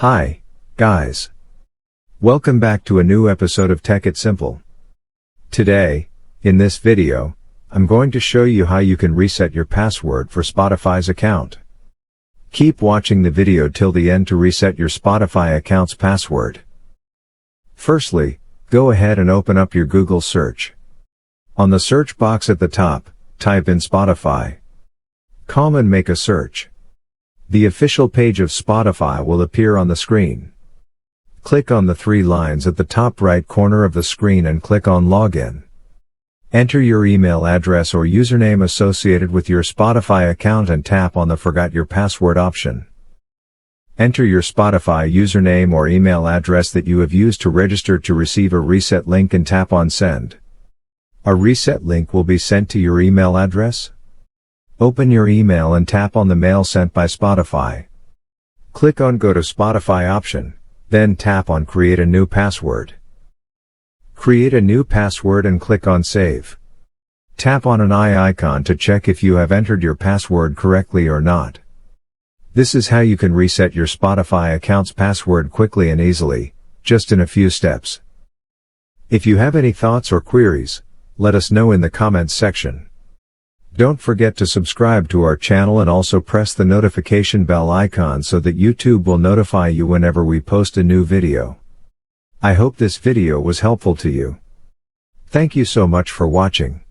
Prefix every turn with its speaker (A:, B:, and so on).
A: Hi, guys. Welcome back to a new episode of Tech It Simple. Today, in this video, I'm going to show you how you can reset your password for Spotify's account. Keep watching the video till the end to reset your Spotify account's password. Firstly, go ahead and open up your Google search. On the search box at the top, type in Spotify. And make a search. The official page of Spotify will appear on the screen. Click on the three lines at the top right corner of the screen and click on Login. Enter your email address or username associated with your Spotify account and tap on the Forgot Your Password option. Enter your Spotify username or email address that you have used to register to receive a reset link and tap on Send. A reset link will be sent to your email address. Open your email and tap on the mail sent by Spotify. Click on Go to Spotify option, then tap on Create a new password. Create a new password and click on Save. Tap on an eye icon to check if you have entered your password correctly or not. This is how you can reset your Spotify account's password quickly and easily, just in a few steps. If you have any thoughts or queries, let us know in the comments section. Don't forget to subscribe to our channel and also press the notification bell icon so that YouTube will notify you whenever we post a new video. I hope this video was helpful to you. Thank you so much for watching.